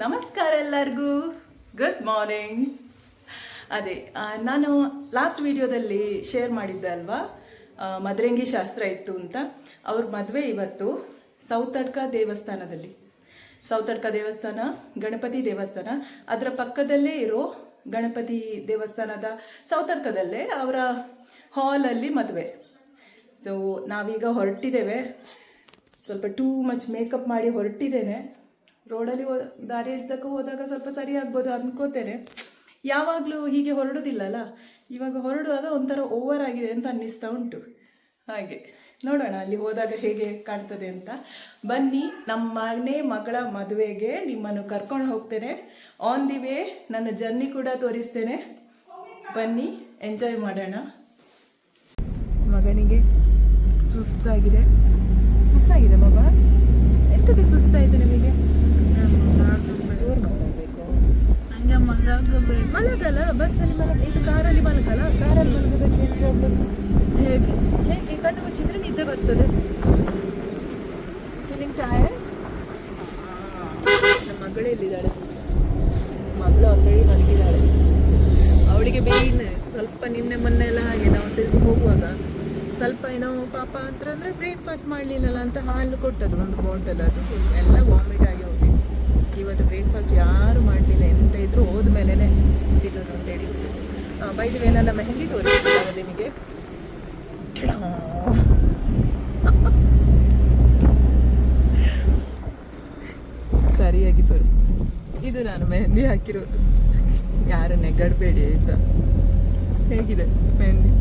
ನಮಸ್ಕಾರ ಎಲ್ಲರಿಗೂ, good morning. ಅದೇ ನಾನು ಲಾಸ್ಟ್ ವಿಡಿಯೋದಲ್ಲಿ ಶೇರ್ ಮಾಡಿದ್ದೆ ಅಲ್ವಾ, ಮದರಂಗಿ ಶಾಸ್ತ್ರ ಇತ್ತು ಅಂತ. ಅವ್ರ ಮದುವೆ ಇವತ್ತು ಸೌತಡ್ಕ ದೇವಸ್ಥಾನದಲ್ಲಿ. ಸೌತಡ್ಕ ದೇವಸ್ಥಾನ ಗಣಪತಿ ದೇವಸ್ಥಾನ, ಅದರ ಪಕ್ಕದಲ್ಲೇ ಇರೋ ಗಣಪತಿ ದೇವಸ್ಥಾನದ ಸೌತಡ್ಕದಲ್ಲೇ ಅವರ ಹಾಲಲ್ಲಿ ಮದುವೆ. ಸೊ ನಾವೀಗ ಹೊರಟಿದ್ದೇವೆ. ಸ್ವಲ್ಪ ಟೂ ಮಚ್ ಮೇಕಪ್ ಮಾಡಿ ಹೊರಟಿದ್ದೇನೆ. ರೋಡಲ್ಲಿ ದಾರಿ ಇದ್ದಕ್ಕೂ ಹೋದಾಗ ಸ್ವಲ್ಪ ಸರಿ ಆಗ್ಬೋದು ಅಂದ್ಕೋತೇನೆ. ಯಾವಾಗಲೂ ಹೀಗೆ ಹೊರಡೋದಿಲ್ಲಲ್ಲ, ಇವಾಗ ಹೊರಡುವಾಗ ಒಂಥರ ಓವರ್ ಆಗಿದೆ ಅಂತ ಅನ್ನಿಸ್ತಾ ಉಂಟು. ಹಾಗೆ ನೋಡೋಣ ಅಲ್ಲಿ ಹೋದಾಗ ಹೇಗೆ ಕಾಣ್ತದೆ ಅಂತ. ಬನ್ನಿ, ನಮ್ಮ ಮಗಳ ಮದುವೆಗೆ ನಿಮ್ಮನ್ನು ಕರ್ಕೊಂಡು ಹೋಗ್ತೇನೆ. ಆನ್ ದಿ ವೇ ನನ್ನ ಜರ್ನಿ ಕೂಡ ತೋರಿಸ್ತೇನೆ. ಬನ್ನಿ, ಎಂಜಾಯ್ ಮಾಡೋಣ. ಮಗನಿಗೆ ಸುಸ್ತಾಗಿದೆ ಬಾಬಾ. ಎಂತಕ್ಕೆ ಸುಸ್ತಾಯಿದೆ ನಿಮಗೆ? ಜೋರು ಮಾತಾಡಬೇಕು. ಹಂಗೆ ಮಲಗಲ್ಲ, ಬಸ್ಸಲ್ಲಿ ಇದು ಕಾರಲ್ಲಿ ಮಲಗಲ್ಲ. ಕಾರಲ್ಲಿ ಮಲಗೋದಕ್ಕೆ ಏನು ಪ್ರಾಬ್ಲಮ್? ಹೇಗೆ ಹೇಗೆ ಕಣ್ಣು ಮುಚ್ಚಿದ್ರೆ ನಿದ್ದೆ ಬರ್ತದೆ. Feeling tired? ನಮ್ಮ ಮಗಳೇ ಎಲ್ಲಿದ್ದಾಳೆ? ಮಗಳು ಆಲ್ರೆಡಿ ಮಲಗಿದ್ದಾಳೆ. ಅವಳಿಗೆ ಬೇಯಿನ ಸ್ವಲ್ಪ ನಿನ್ನೆ ಮೊನ್ನೆ ಎಲ್ಲ ಹಾಗೆ ನಾವು ತಿರುಗಿ ಹೋಗುವಾಗ ಸ್ವಲ್ಪ ಏನೋ ಪಾಪ ಅಂತಂದರೆ ಬ್ರೇಕ್ಫಾಸ್ಟ್ ಮಾಡಲಿಲ್ಲಲ್ಲ ಅಂತ ಹಾಲು ಕೊಟ್ಟದು ಒಂದು ಬಾಟಲ್. ಅದು ಎಲ್ಲ ವಾಮಿಟ್ ಆಗಿ ಹೋಗಿ ಇವತ್ತು ಬ್ರೇಕ್ಫಾಸ್ಟ್ ಯಾರು ಮಾಡಲಿಲ್ಲ. ಎಂತ ಇದ್ರೂ ಹೋದ್ಮೇಲೆ ತಿನ್ನೋದು ಅಂತೇಳಿ. ಬೈದಿವೆ, ನನ್ನ ಮೆಹಂದಿ ತೋರಿಸ್ತಿದ್ದಾರೆ ನಿಮಗೆ. ಸರಿಯಾಗಿ ತೋರಿಸ್ತೀನಿ. ಇದು ನಾನು ಮೆಹಂದಿ ಹಾಕಿರೋದು, ಯಾರು ನೆಗಡಬೇಡಿ ಆಯಿತಾ. ಹೇಗಿದೆ ಮೆಹಂದಿ?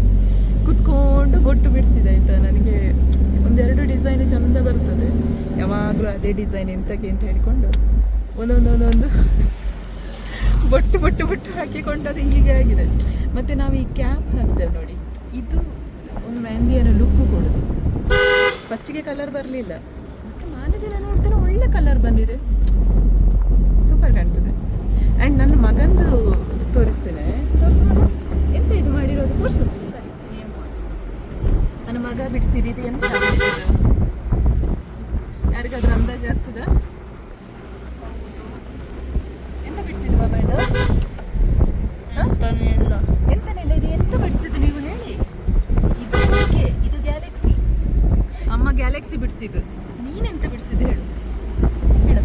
ಕುತ್ಕೊಂಡು ಬೊಟ್ಟು ಬಿಡಿಸಿದೆ ಆಯಿತಾ. ನನಗೆ ಒಂದೆರಡು ಡಿಸೈನ್ ಚೆಂದ ಬರ್ತದೆ, ಯಾವಾಗಲೂ ಅದೇ ಡಿಸೈನ್ ಎಂತಕ್ಕೆ ಅಂತ ಹೇಳಿಕೊಂಡು ಒಂದೊಂದೊಂದೊಂದು ಬೊಟ್ಟು ಬೊಟ್ಟು ಬೊಟ್ಟು ಹಾಕಿಕೊಂಡು ಅದು ಹೀಗೆ ಆಗಿದೆ. ಮತ್ತು ನಾವು ಈ ಕ್ಯಾಪ್ ಹಾಕ್ತೇವೆ ನೋಡಿ, ಇದು ಒಂದು ಮೆಹಂದಿಯನ್ನು ಲುಕ್ಕು ಕೊಡೋದು. ಫಸ್ಟಿಗೆ ಕಲರ್ ಬರಲಿಲ್ಲ, ಮತ್ತು ಮಾರನೇ ದಿನ ನೋಡ್ತೇನೆ ಒಳ್ಳೆ ಕಲರ್ ಬಂದಿದೆ, ಸೂಪರ್ ಕಾಣ್ತದೆ. ಆ್ಯಂಡ್ ನನ್ನ ಮಗಂದು ತೋರಿಸ್ತೇನೆ. ತೋರಿಸು ಮಗ, ಎಂತ ಇದು ಮಾಡಿರೋದು? ತೋರಿಸು. ಸರಿ, ನನ್ನ ಮಗ ಬಿಡಿಸಿದ್ದು ಎಂತ ಯಾರಿಗಾದ್ರೂ ಅಂದಾಜು ಆಗ್ತದ? ಎಂತ ಬಿಡಿಸಿದ್ದು ಬಾಬಾ ಇದು? ಎಂತನೇ ಇಲ್ಲ, ಇದು ಎಂತ ಬಿಡಿಸಿದ್ದು ನೀವು ಹೇಳಿ? ಇದು ಓಕೆ, ಇದು ಗ್ಯಾಲಕ್ಸಿ. ಅಮ್ಮ ಗ್ಯಾಲಕ್ಸಿ ಬಿಡಿಸಿದ್ದು. ನೀನೆಂತ ಬಿಡಿಸಿದ್ದು ಹೇಳು ಹೇಳು.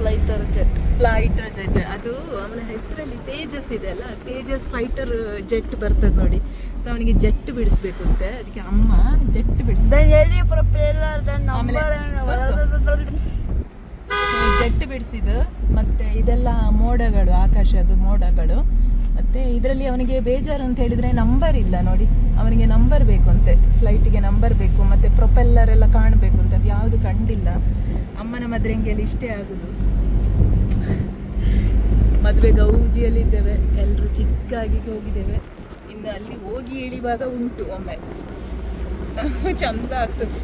ಫ್ಲೈಟರ್ ಜೆಟ್. ಅದು ಅವನ ಹೆಸರಲ್ಲಿ ತೇಜಸ್ ಇದೆ ಅಲ್ಲ, ತೇಜಸ್ ಫೈಟರ್ ಜೆಟ್ ಬರ್ತದೆ ನೋಡಿ. ಸೊ ಅವನಿಗೆ ಜೆಟ್ ಬಿಡಿಸ್ಬೇಕು ಅಂತೆ, ಅದಕ್ಕೆ ಅಮ್ಮ ಜೆಟ್ ಬಿಡಿಸಿದೆ. ಜೆಟ್ ಬಿಡಿಸಿದ್ದು. ಮತ್ತು ಇದೆಲ್ಲ ಮೋಡಗಳು, ಆಕಾಶದ ಮೋಡಗಳು. ಮತ್ತು ಇದರಲ್ಲಿ ಅವನಿಗೆ ಬೇಜಾರು ಅಂತ ಹೇಳಿದರೆ ನಂಬರ್ ಇಲ್ಲ ನೋಡಿ. ಅವನಿಗೆ ನಂಬರ್ ಬೇಕು ಅಂತೆ, ಫ್ಲೈಟಿಗೆ ನಂಬರ್ ಬೇಕು, ಮತ್ತು ಪ್ರೊಪೆಲ್ಲರ್ ಎಲ್ಲ ಕಾಣಬೇಕು ಅಂತ. ಅದು ಯಾವುದು ಕಂಡಿಲ್ಲ. ಅಮ್ಮನ ಮದರಂಗಿಯಲ್ಲಿ ಇಷ್ಟೇ ಆಗೋದು. ಮದುವೆ ಗೌಜಿಯಲ್ಲಿದ್ದೇವೆ, ಎಲ್ಲರೂ ಚಿಕ್ಕಾಗಿ ಹೋಗಿದ್ದೇವೆ. ಇನ್ನು ಅಲ್ಲಿ ಹೋಗಿ ಇಳಿವಾಗ ಉಂಟು ಒಮ್ಮೆ ಚಂದ ಆಗ್ತದೆ.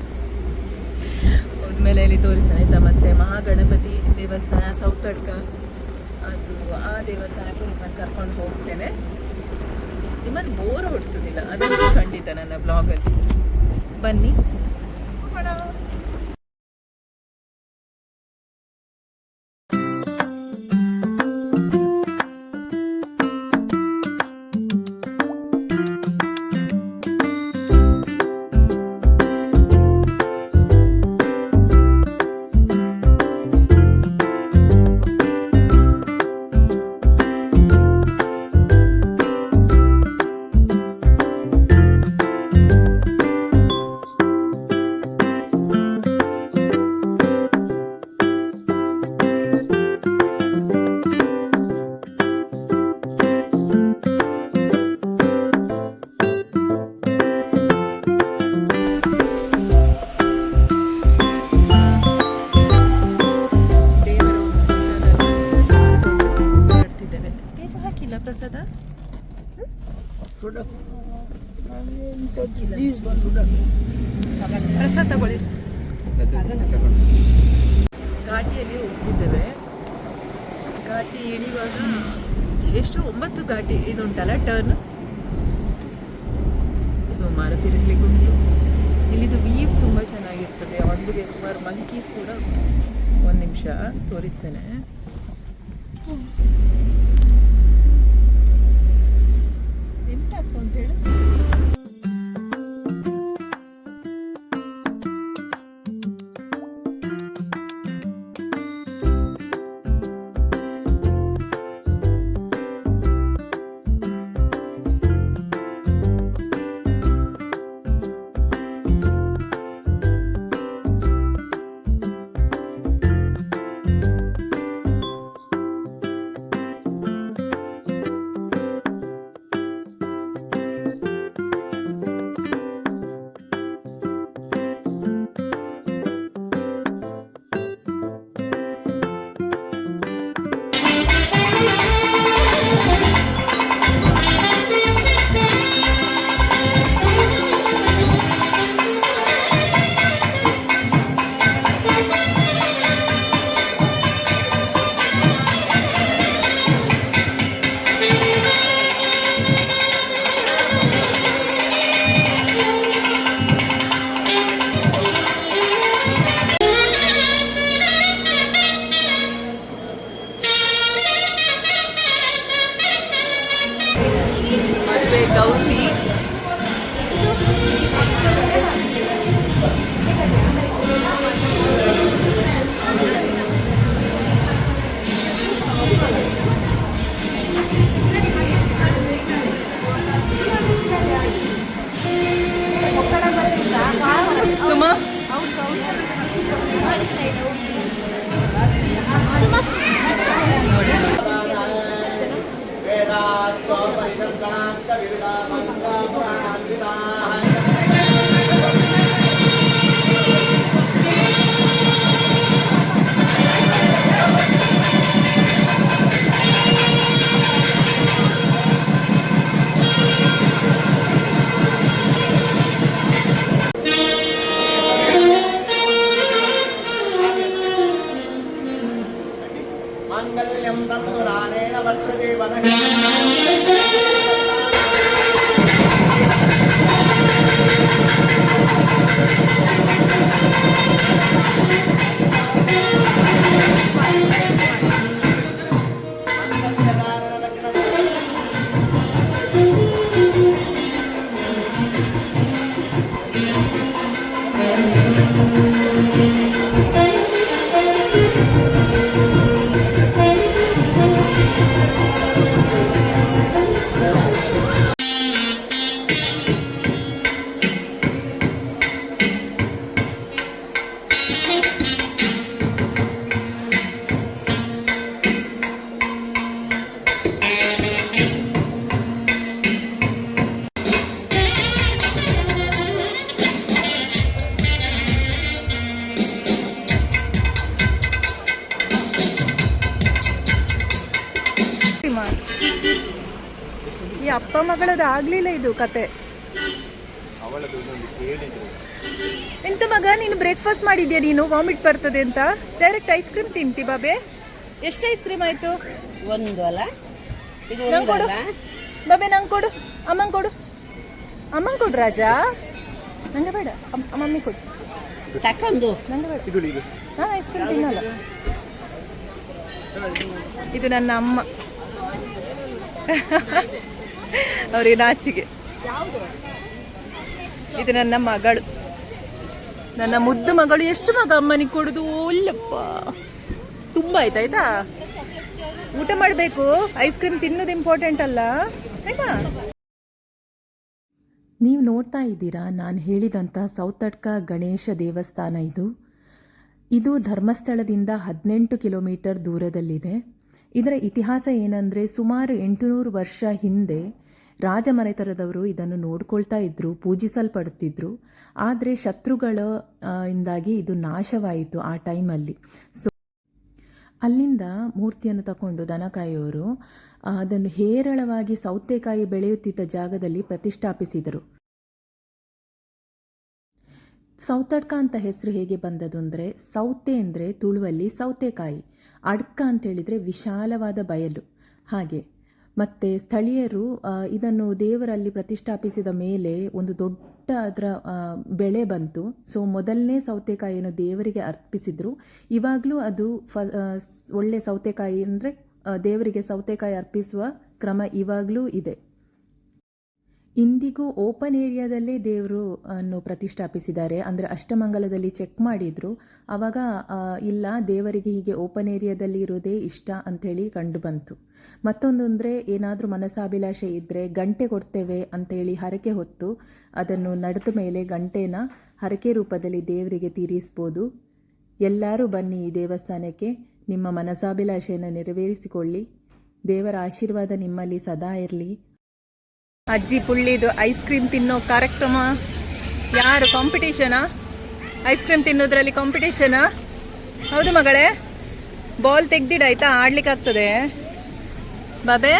ಹೋದ್ಮೇಲೆ ಇಲ್ಲಿ ತೋರಿಸ್ತಾನೆ ಆಯಿತಾ. ಮತ್ತು ಮಹಾಗಣಪತಿ ದೇವಸ್ಥಾನ ಸೌತಡ್ಕ, ಅದು ಆ ದೇವಸ್ಥಾನಕ್ಕೂ ನಿಮ್ಮನ್ನು ಕರ್ಕೊಂಡು ಹೋಗ್ತೇನೆ. ನಿಮ್ಮನ್ನು ಬೋರ್ ಹೊಡಿಸೋದಿಲ್ಲ, ಅದಂತೂ ಖಂಡಿತ ನನ್ನ ಬ್ಲಾಗಲ್ಲಿ. ಬನ್ನಿ ಹೋಗೋಣ. ಪ್ರಸಾದ ಪ್ರಸಾದ ತಗೊಳ್ಳಿ. ಘಾಟಿಯಲ್ಲಿ ಹೋಗ್ತಿದ್ದೇವೆ. ಘಾಟಿ ಇಳಿಯುವಾಗ ಎಷ್ಟು 9 ಘಾಟಿ ಇದುಂಟಲ್ಲ ಟರ್ನ್. ಸೊ ಮಾರ ತಿರುಗ್ಲಿಕ್ಕೆ ಉಂಟು. ಇಲ್ಲಿದು ವ್ಯೂ ತುಂಬ ಚೆನ್ನಾಗಿರ್ತದೆ. ಒಂದಿಗೆ ಸುಮಾರು ಮಂಕೀಸ್ ಕೂಡ. ಒಂದು ನಿಮಿಷ ತೋರಿಸ್ತೇನೆ. ಎಂತ ಆಗ್ತಾ ಅಂತ ಹೇಳಿ. ಗೌಜಿ ಸುಮಾ मांगल्यं तन्तुरानेन वर्तते वनः ಈ ಅಪ್ಪ ಮಗಳದ ಆಗ್ಲಿಲ್ಲ ಇದು ಕತೆ. ಎಂತ ಮಗ ನೀನು ಬ್ರೇಕ್ಫಾಸ್ಟ್ ಮಾಡಿದ್ಯಾ? ನೀನು ವಾಮಿಟ್ ಬರ್ತದೆ ಅಂತ ಡೈರೆಕ್ಟ್ ಐಸ್ ಕ್ರೀಮ್ ತಿಂತಿ ಬಾಬೆ. ಎಷ್ಟು ಐಸ್ ಕ್ರೀಮ್ ಆಯ್ತು? ಒಂದು ಅಲ್ಲ ಇದು ನಂಗೆ ಕೊಡು ಬಾಬೆ, ನಂಗೆ ಕೊಡು. ಅಮ್ಮಂಗೆ ಕೊಡು, ಅಮ್ಮಂಗೆ ಕೊಡು ರಾಜ. ನಂಗೆ ಬೇಡ, ಮಮ್ಮಿ ಕೊಡು. ತಕೊಂಡು ನಂಗೆ ಬೇಡ, ನಾನು ಐಸ್ ಕ್ರೀಮ್ ತಿನ್ನಲ್ಲ. ಇದು ನನ್ನ ಅಮ್ಮ, ಅವ್ರಿಗೆ ನಾಚಿಗೆ. ಇದು ನನ್ನ ಮಗಳು, ನನ್ನ ಮುದ್ದು ಮಗಳು. ಎಷ್ಟು ಮಗ ಅಮ್ಮನಿಗೆ ಕೊಡುದು? ಒಲ್ಲಪ್ಪ, ತುಂಬ ಆಯ್ತಾಯ್ತಾ. ಊಟ ಮಾಡಬೇಕು, ಐಸ್ ಕ್ರೀಮ್ ತಿನ್ನೋದು ಇಂಪಾರ್ಟೆಂಟ್ ಅಲ್ಲ ಆಯ್ತಾ? ನೀವು ನೋಡ್ತಾ ಇದ್ದೀರಾ ನಾನು ಹೇಳಿದಂಥ ಸೌತಡ್ಕ ಗಣೇಶ ದೇವಸ್ಥಾನ. ಇದು ಧರ್ಮಸ್ಥಳದಿಂದ 18 ಕಿಲೋಮೀಟರ್ ದೂರದಲ್ಲಿದೆ. ಇದರ ಇತಿಹಾಸ ಏನಂದರೆ, ಸುಮಾರು 800 ವರ್ಷ ಹಿಂದೆ ರಾಜಮನೆತನದವರು ಇದನ್ನು ನೋಡ್ಕೊಳ್ತಾ ಇದ್ದರು, ಪೂಜಿಸಲ್ಪಡುತ್ತಿದ್ದರು. ಆದರೆ ಶತ್ರುಗಳ ಇಂದಾಗಿ ಇದು ನಾಶವಾಯಿತು ಆ ಟೈಮಲ್ಲಿ. ಸೊ ಅಲ್ಲಿಂದ ಮೂರ್ತಿಯನ್ನು ತಗೊಂಡು ದನಕಾಯಿಯವರು ಅದನ್ನು ಹೇರಳವಾಗಿ ಸೌತೆಕಾಯಿ ಬೆಳೆಯುತ್ತಿದ್ದ ಜಾಗದಲ್ಲಿ ಪ್ರತಿಷ್ಠಾಪಿಸಿದರು. ಸೌತಡ್ಕ ಅಂತ ಹೆಸರು ಹೇಗೆ ಬಂದದು ಅಂದರೆ, ಸೌತೆ ಅಂದರೆ ತುಳುವಲ್ಲಿ ಸೌತೆಕಾಯಿ, ಅಡ್ಕ ಅಂತೇಳಿದರೆ ವಿಶಾಲವಾದ ಬಯಲು. ಹಾಗೆ ಮತ್ತು ಸ್ಥಳೀಯರು ಇದನ್ನು ದೇವರಲ್ಲಿ ಪ್ರತಿಷ್ಠಾಪಿಸಿದ ಮೇಲೆ ಒಂದು ದೊಡ್ಡ ಅದರ ಬೆಳೆ ಬಂತು. ಸೊ ಮೊದಲನೇ ಸೌತೆಕಾಯಿಯನ್ನು ದೇವರಿಗೆ ಅರ್ಪಿಸಿದರು. ಇವಾಗಲೂ ಅದು ಒಳ್ಳೆ ಸೌತೆಕಾಯಿ ಅಂದರೆ ದೇವರಿಗೆ ಸೌತೆಕಾಯಿ ಅರ್ಪಿಸುವ ಕ್ರಮ ಇವಾಗಲೂ ಇದೆ. ಇಂದಿಗೂ ಓಪನ್ ಏರಿಯಾದಲ್ಲೇ ದೇವರು ಅನ್ನು ಪ್ರತಿಷ್ಠಾಪಿಸಿದ್ದಾರೆ. ಅಂದರೆ ಅಷ್ಟಮಂಗಲದಲ್ಲಿ ಚೆಕ್ ಮಾಡಿದರು, ಆವಾಗ ಇಲ್ಲ, ದೇವರಿಗೆ ಹೀಗೆ ಓಪನ್ ಏರಿಯಾದಲ್ಲಿ ಇರೋದೇ ಇಷ್ಟ ಅಂಥೇಳಿ ಕಂಡು ಬಂತು. ಮತ್ತೊಂದು ಅಂದರೆ ಏನಾದರೂ ಮನಸಾಭಿಲಾಷೆ ಇದ್ದರೆ ಗಂಟೆ ಕೊಡ್ತೇವೆ ಅಂಥೇಳಿ ಹರಕೆ ಹೊತ್ತು ಅದನ್ನು ನಡೆದ ಮೇಲೆ ಗಂಟೆನ ಹರಕೆ ರೂಪದಲ್ಲಿ ದೇವರಿಗೆ ತೀರಿಸ್ಬೋದು. ಎಲ್ಲರೂ ಬನ್ನಿ ಈ ದೇವಸ್ಥಾನಕ್ಕೆ, ನಿಮ್ಮ ಮನಸಾಭಿಲಾಷೆಯನ್ನು ನೆರವೇರಿಸಿಕೊಳ್ಳಿ. ದೇವರ ಆಶೀರ್ವಾದ ನಿಮ್ಮಲ್ಲಿ ಸದಾ ಇರಲಿ. ಅಜ್ಜಿ ಪುಳ್ಳಿದು ಐಸ್ ಕ್ರೀಮ್ ತಿನ್ನೋ ಕಾರ್ಯಕ್ರಮ. ಯಾರು ಕಾಂಪಿಟೇಷನಾ? Ice cream ತಿನ್ನೋದ್ರಲ್ಲಿ ಕಾಂಪಿಟೇಷನಾ? ಹೌದು ಮಗಳೇ, ಬಾಲ್ ತೆಗ್ದಿಡಾಯ್ತಾ, ಆಡ್ಲಿಕ್ಕೆ ಆಗ್ತದೆ. ಬಾಬೆ,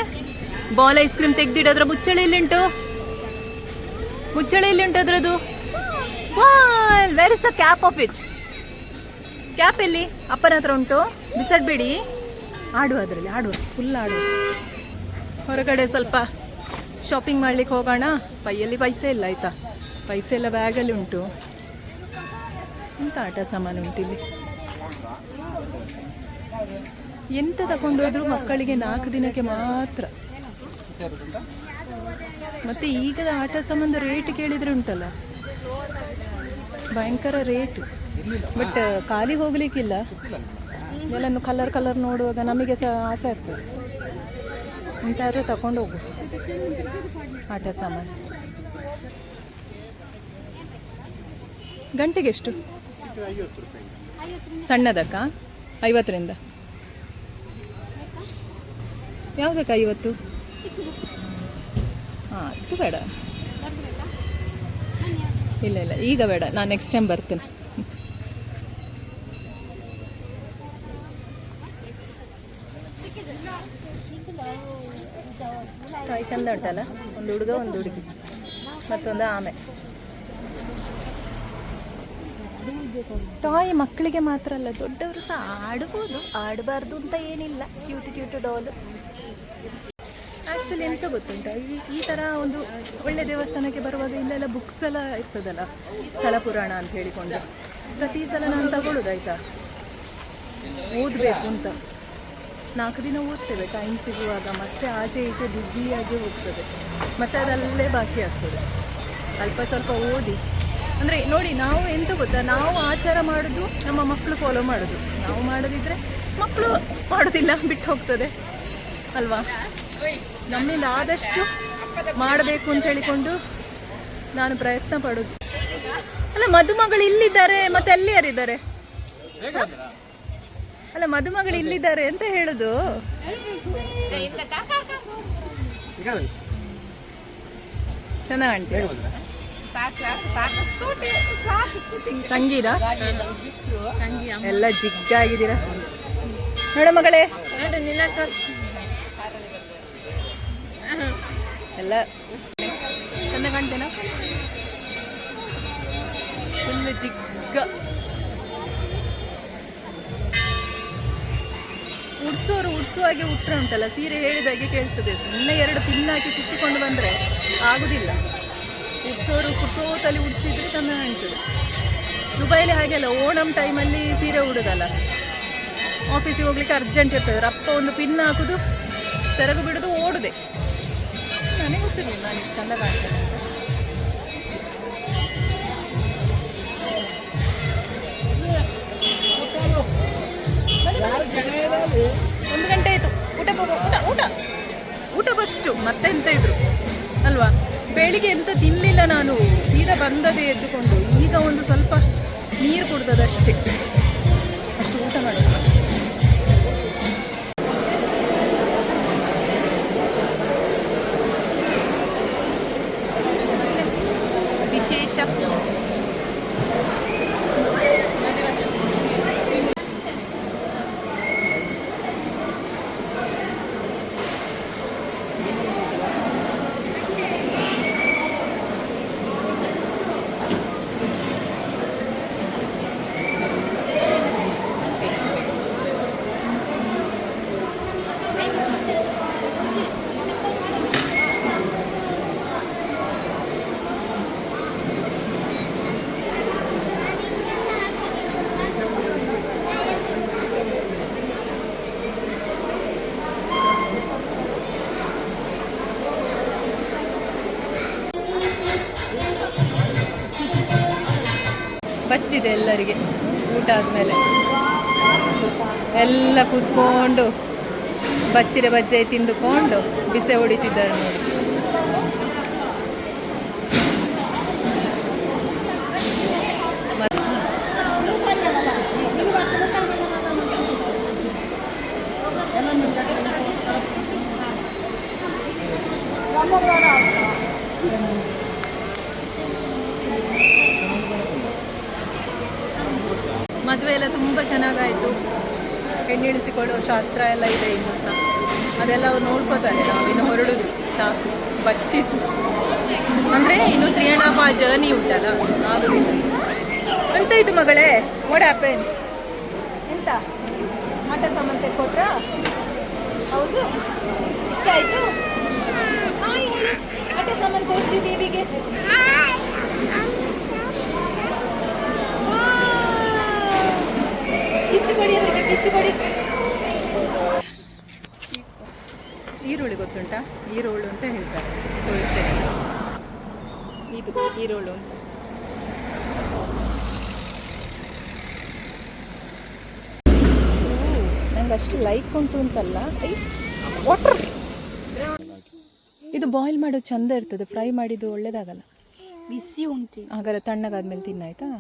ಬಾಲ್ ಐಸ್ ಕ್ರೀಮ್ ತೆಗ್ದಿಡೋದ್ರ ಮುಚ್ಚಳ ಎಲ್ಲಿಂಟು? ಮುಚ್ಚಳ ಎಲ್ಲಿಂಟು ಅದ್ರದ್ದು? Where is the cap of it? Cap ಎಲ್ಲಿ? ಅಪ್ಪನ ಹತ್ರ ಉಂಟು, ಬಿಸಾಡಬೇಡಿ. ಆಡುವ, ಅದರಲ್ಲಿ ಆಡುವ, ಫುಲ್ ಆಡುವ. ಹೊರಗಡೆ ಸ್ವಲ್ಪ ಶಾಪಿಂಗ್ ಮಾಡ್ಲಿಕ್ಕೆ ಹೋಗೋಣ. ಪೈಯಲ್ಲಿ ಪೈಸೆ ಇಲ್ಲ ಆಯಿತಾ, ಪೈಸೆ ಎಲ್ಲ ಬ್ಯಾಗಲ್ಲಿ ಉಂಟು. ಎಂತ ಆಟ ಸಾಮಾನು ಉಂಟಿಲ್ಲಿ. ಎಂತ ತಗೊಂಡು ಹೋದ್ರು ಮಕ್ಕಳಿಗೆ 4 ದಿನಕ್ಕೆ ಮಾತ್ರ. ಮತ್ತೆ ಈಗದ ಆಟ ಸಾಮಾನು ರೇಟ್ ಕೇಳಿದ್ರೆ ಉಂಟಲ್ಲ, ಭಯಂಕರ ರೇಟ್. ಬಟ್ ಖಾಲಿ ಹೋಗ್ಲಿಕ್ಕಿಲ್ಲ. ಎಲ್ಲನ್ನು ಕಲರ್ ಕಲರ್ ನೋಡುವಾಗ ನಮಗೆ ಸಹ ಆಸೆ ಆಗ್ತದೆ. ಇಂತಾದ್ರೆ ತಗೊಂಡು ಹೋಗು ಆಟ ಸಾಮಾನು. ಗಂಟೆಗೆ ಎಷ್ಟು? ಸಣ್ಣದಕ್ಕ 50ರಿಂದ. ಯಾವುದಕ್ಕ 50? ಹಾಂ, ಇದು ಬೇಡ. ಇಲ್ಲ ಇಲ್ಲ, ಈಗ ಬೇಡ, ನಾನು ನೆಕ್ಸ್ಟ್ ಟೈಮ್ ಬರ್ತೇನೆ. ಟಾಯ್ ಚಂದ ಉಂಟಲ್ಲ, ಒಂದು ಹುಡುಗ ಒಂದು ಹುಡುಗಿ ಮತ್ತೊಂದು ಆಮೆ. ಟಾಯ್ ಮಕ್ಕಳಿಗೆ ಮಾತ್ರ ಅಲ್ಲ, ದೊಡ್ಡವರು ಸಹ ಆಡ್ಬೋದು, ಆಡಬಾರ್ದು ಅಂತ ಏನಿಲ್ಲ. Cute cute doll. ಆ್ಯಕ್ಚುಲಿ ಎಂತ ಗೊತ್ತುಂಟ, ಈ ಥರ ಒಂದು ಒಳ್ಳೆ ದೇವಸ್ಥಾನಕ್ಕೆ ಬರುವಾಗ ಇಲ್ಲೆಲ್ಲ ಬುಕ್ಸ್ ಎಲ್ಲ ಇರ್ತದಲ್ಲ, ಸ್ಥಳ ಪುರಾಣ ಅಂತ ಹೇಳಿಕೊಂಡು ಪ್ರತಿ ಸಲ ನಾನು ತಗೊಳ್ಳೋದಾಯ್ತಾ, ಓದಬೇಕು ಅಂತ. 4 ದಿನ ಓದ್ತೇವೆ ಟೈಮ್ ಸಿಗುವಾಗ, ಮತ್ತೆ ಆಚೆ ಈಚೆ ಬ್ಯುಸಿಯಾಗಿ ಹೋಗ್ತದೆ, ಮತ್ತು ಅದಲ್ಲೇ ಬಾಕಿ ಆಗ್ತದೆ. ಅಲ್ಪ ಸ್ವಲ್ಪ ಓದಿ ಅಂದರೆ ನೋಡಿ, ನಾವು ಎಂತ ಗೊತ್ತಾ, ನಾವು ಆಚಾರ ಮಾಡೋದು, ನಮ್ಮ ಮಕ್ಕಳು ಫಾಲೋ ಮಾಡೋದು. ನಾವು ಮಾಡೋದಿದ್ರೆ ಮಕ್ಕಳು ಮಾಡೋದಿಲ್ಲ, ಬಿಟ್ಟು ಹೋಗ್ತದೆ ಅಲ್ವಾ. ನಮ್ಮಿಂದ ಆದಷ್ಟು ಮಾಡಬೇಕು ಅಂತ ಹೇಳಿಕೊಂಡು ನಾನು ಪ್ರಯತ್ನ ಪಡೋದು. ಅಲ್ಲ, ಮದುಮಗಳು ಇಲ್ಲಿದ್ದಾರೆ, ಮತ್ತೆ ಅಲ್ಲಿ ಯಾರಿದ್ದಾರೆ? ಅಲ್ಲ, ಮದುಮಗಳು ಇಲ್ಲಿದ್ದಾರೆ ಅಂತ ಹೇಳುದು. ಚೆನ್ನಾಗಿ ತಂಗೀರಾ ಎಲ್ಲ ಜಿಗ್ಗಾಗಿದ್ದೀರಾ ನೋಡ ಮಗಳೇ, ಎಲ್ಲ ಚೆನ್ನಾಗಿ ಕಾಣ್ತೇನಾ? ಫುಲ್ ಜಿಗ್ಗ. ಉಡ್ಸುವಾಗೆ ಉಟ್ರೆ ಉಂಟಲ್ಲ, ಸೀರೆ ಹೇಳಿದಾಗೆ ಕೇಳ್ತದೆ. ಸುಮ್ಮನೆ 2 ಪಿನ್ ಹಾಕಿ ಸುತ್ತಿಕೊಂಡು ಬಂದರೆ ಆಗುದಿಲ್ಲ. ಕುರ್ಸೋತಲ್ಲಿ ಉಡಿಸಿದ್ರೆ ಚೆಂದ ಕಾಣ್ತದೆ. ದುಬೈಲಿ ಹಾಗೆಲ್ಲ ಓಣಂ ಟೈಮಲ್ಲಿ ಸೀರೆ ಉಡೋದಲ್ಲ, ಆಫೀಸಿಗೆ ಹೋಗ್ಲಿಕ್ಕೆ ಅರ್ಜೆಂಟ್ ಇರ್ತದೆ, ರಪ್ಪ ಒಂದು ಪಿನ್ ಹಾಕೋದು, ಸೆರಗು ಬಿಡೋದು, ಓಡುದೆ. ನನಗೆ ಗೊತ್ತಿರಲಿಲ್ಲ ನಾನು ಇಷ್ಟು ಚೆಂದ ಕಾಣ್ತೇನೆ ಅಂತ. ಒಂದು ಗಂಟೆ ಆಯಿತು. ಊಟ ಊಟ ಫಸ್ಟು, ಮತ್ತೆ ಎಂತ ಇದ್ರು ಅಲ್ವಾ. ಬೆಳಿಗ್ಗೆ ಎಂತ ತಿನ್ನಲಿಲ್ಲ ನಾನು, ಸೀದಾ ಬಂದದೇ ಎದ್ದುಕೊಂಡು. ಈಗ ಒಂದು ಸ್ವಲ್ಪ ನೀರು ಕುಡ್ದದಷ್ಟೇ, ಅಷ್ಟು ಊಟ ಮಾಡೋದು. ವಿಶೇಷ ಖುಷಿದೆ ಎಲ್ಲರಿಗೆ. ಊಟ ಆದಮೇಲೆ ಎಲ್ಲ ಕೂತ್ಕೊಂಡು ಬಚ್ಚಿರೆ ಬಜ್ಜೆ ತಿಂದುಕೊಂಡು ಬಿಸಿ ಹೊಡಿತಿದ್ದಾರೆ ನೋಡಿ. ಮದುವೆ ಎಲ್ಲ ತುಂಬ ಚೆನ್ನಾಗಾಯಿತು. ಹೆಣ್ಣಿಳಿಸಿಕೊಳ್ಳುವ ಶಾಸ್ತ್ರ ಎಲ್ಲ ಇದೆ ಇನ್ನೂ ಸಹ. ಅದೆಲ್ಲ ಅವ್ರು ನೋಡ್ಕೋತಾರೆ. ನಾವಿನ್ನು ಹೊರಡುದು ಸಾಕು. ಬಚ್ಚಿತ್ತು ಅಂದರೆ ಇನ್ನು 3.5 hour ಜರ್ನಿ ಉಂಟಲ್ಲ, ಆಗೋದಿಲ್ಲ. ಅಂತ ಇದು ಮಗಳೇ, ವಾಟ್ ಹ್ಯಾಪನ್? ಎಂತ ಮಠ ಸಾಮಾನು ತೆಕ್ಕೊಟ್ರ? ಹೌದು, ಇಷ್ಟ ಆಯಿತು. ಮಠ ಸಾಮಾನು ತೋರಿಸಿ ಬೇಬಿಗೆ. ಕಿಶು ಕೊಡಿ ಅವರಿಗೆ, ಕಿಶು ಕೊಡಿ. ಈರುಳ್ಳಿ ಗೊತ್ತುಂಟಾ? ಈರುಳ್ಳು ಅಂತ ಹೇಳ್ತಾರೆ, ತೋರಿಸ್ತೇನೆ. ಇದು ಈರುಳ್ಳು ಅಂತ. ನಂಗೆ ಅಷ್ಟು ಲೈಕ್ ಉಂಟು ಅಂತಲ್ಲ. ವಾಟರ್ ಇದು ಬಾಯ್ಲ್ ಮಾಡೋದು ಚಂದ ಇರ್ತದೆ, ಫ್ರೈ ಮಾಡಿದ್ದು ಒಳ್ಳೇದಾಗಲ್ಲ. ಬಿಸಿ ಉಂಟು. ಹಾಗಾದ್ರೆ ತಣ್ಣಗಾದ್ಮೇಲೆ ತಿನ್ನಾಯ್ತಾ?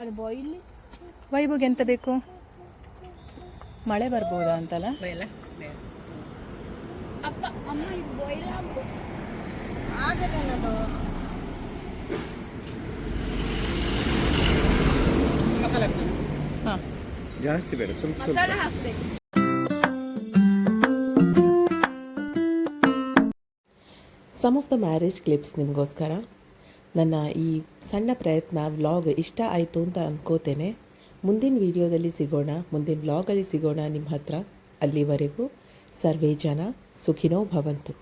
ಅದು ಬಾಯ್ಲ್. ವೈಭೋಗ್ ಎಂತ ಬೇಕು? ಮಳೆ ಬರ್ಬೋದಾ ಅಂತಲ್ಲ? ಅಪ್ಪ ಅಮ್ಮ ಇದು ಬಾಯ್ಲ್ ಹಾಂ, ಜಾಸ್ತಿ ಬೇಡ, ಸ್ವಲ್ಪ ಮಸಾಲ ಹಾಕ್ಬೇಕು. Some of the marriage clips ನಿಮಗೋಸ್ಕರ. ನನ್ನ ಈ ಸಣ್ಣ ಪ್ರಯತ್ನ ವ್ಲಾಗ್ ಇಷ್ಟ ಆಯಿತು ಅಂತ ಅಂದ್ಕೋತೇನೆ. ಮುಂದಿನ ವಿಡಿಯೋದಲ್ಲಿ ಸಿಗೋಣ, ಮುಂದಿನ ವ್ಲಾಗಲ್ಲಿ ಸಿಗೋಣ ನಿಮ್ಮ ಹತ್ರ. ಅಲ್ಲಿವರೆಗೂ ಸರ್ವೇ ಜನ ಸುಖಿನೋ ಭವಂತು.